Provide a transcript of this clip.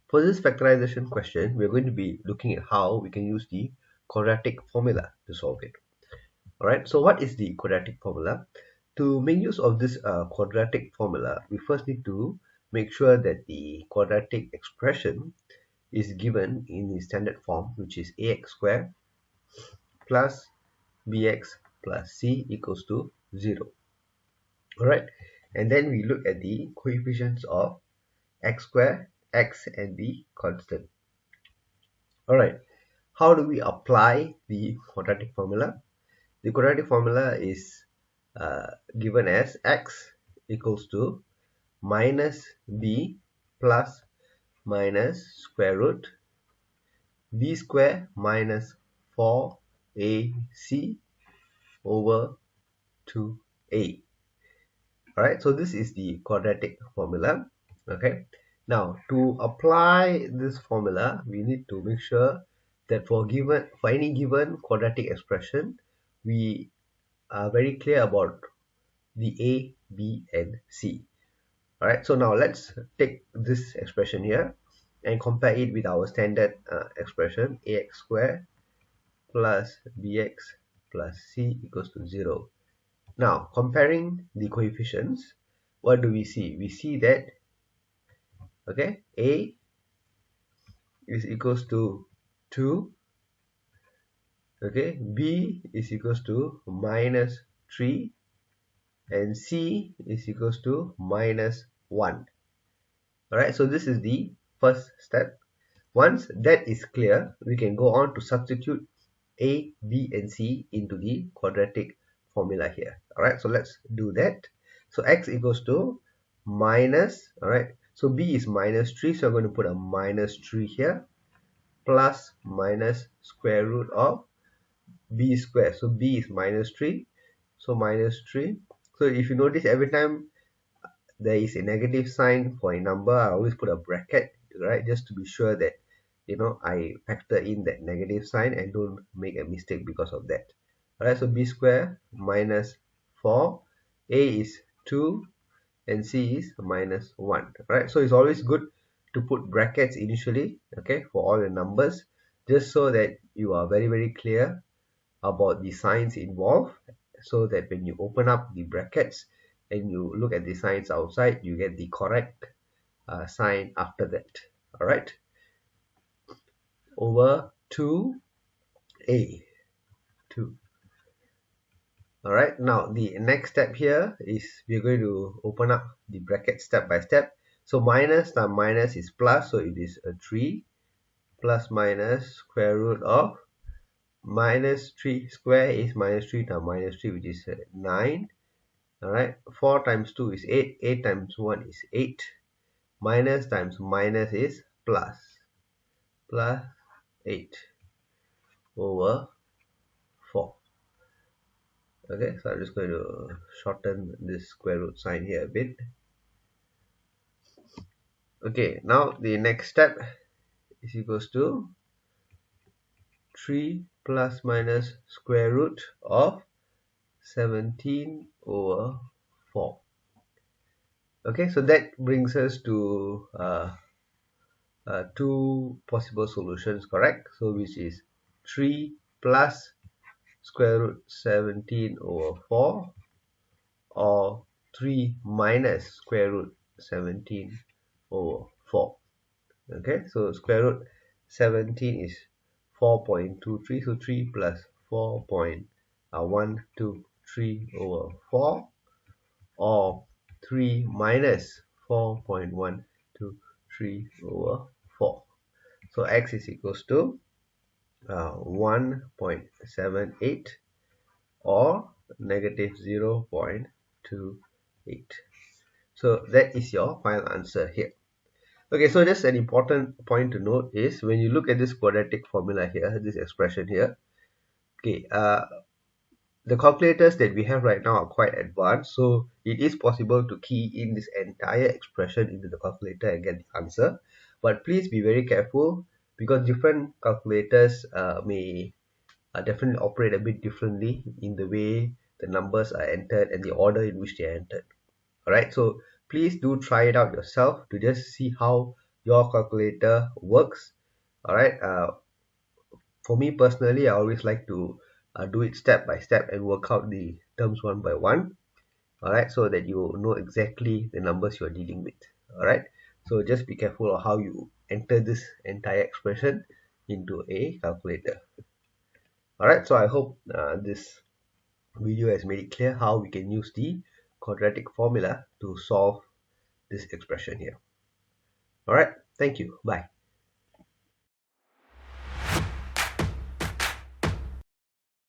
For this factorization question, we're going to be looking at how we can use the quadratic formula to solve it. Alright, so what is the quadratic formula? To make use of this quadratic formula, we first need to make sure that the quadratic expression is given in the standard form, which is ax squared plus bx plus c equals to 0. Alright, and then we look at the coefficients of x squared, x, and the constant. Alright, how do we apply the quadratic formula? The quadratic formula is given as x equals to minus b plus minus square root b square minus 4ac over 2a. Alright, so this is the quadratic formula. Okay, now to apply this formula, we need to make sure that for any given quadratic expression, we are very clear about the a, b, and c. Alright, so now let's take this expression here and compare it with our standard expression ax squared plus bx plus c equals to 0. Now, comparing the coefficients, what do we see? We see that, okay, a is equals to 2, okay, b is equals to minus 3, and c is equals to minus 1. Alright, so this is the first step. Once that is clear, we can go on to substitute a, b, and c into the quadratic formula here. Alright, so let's do that. So x equals to minus, alright, so b is minus 3, so I'm going to put a minus 3 here, plus minus square root of b square. So b is minus 3, so minus 3. So if you notice, every time there is a negative sign for a number, I always put a bracket, right, just to be sure that I factor in that negative sign and don't make a mistake because of that. Alright, so b square minus 4, a is 2, and c is minus 1. Alright, so it's always good to put brackets initially, okay, for all the numbers, just so that you are very, very clear about the signs involved, so that when you open up the brackets and you look at the signs outside, you get the correct sign after that. Alright, over 2a, 2. Alright, now the next step here is we're going to open up the bracket step by step. So minus times minus is plus, so it is a 3, plus minus square root of minus 3 square is minus 3 times minus 3, which is 9. Alright, 4 times 2 is 8, 8 times 1 is 8, minus times minus is plus, plus 8 over 4. Okay, so I'm just going to shorten this square root sign here a bit. Okay, now the next step is equals to 3 plus minus square root of 17 over 4. Okay, so that brings us to two possible solutions, correct? So which is 3 plus square root 17 over 4, or 3 minus square root 17 over 4. Okay, so square root 17 is 4.23, so 3 plus 4.123 over 4, or 3 minus 4.123 over 4. So x is equals to 1.78 or negative 0.28. So that is your final answer here. Okay, so just an important point to note is when you look at this quadratic formula here, this expression here, okay, the calculators that we have right now are quite advanced, so it is possible to key in this entire expression into the calculator and get the answer. But please be very careful, because different calculators may definitely operate a bit differently in the way the numbers are entered and the order in which they are entered. Alright, so please do try it out yourself to just see how your calculator works. All right. For me personally, I always like to do it step by step and work out the terms one by one. All right, so that you know exactly the numbers you're dealing with. All right, so just be careful of how you enter this entire expression into a calculator. All right, so I hope this video has made it clear how we can use the quadratic formula to solve this expression here. All right, thank you. Bye.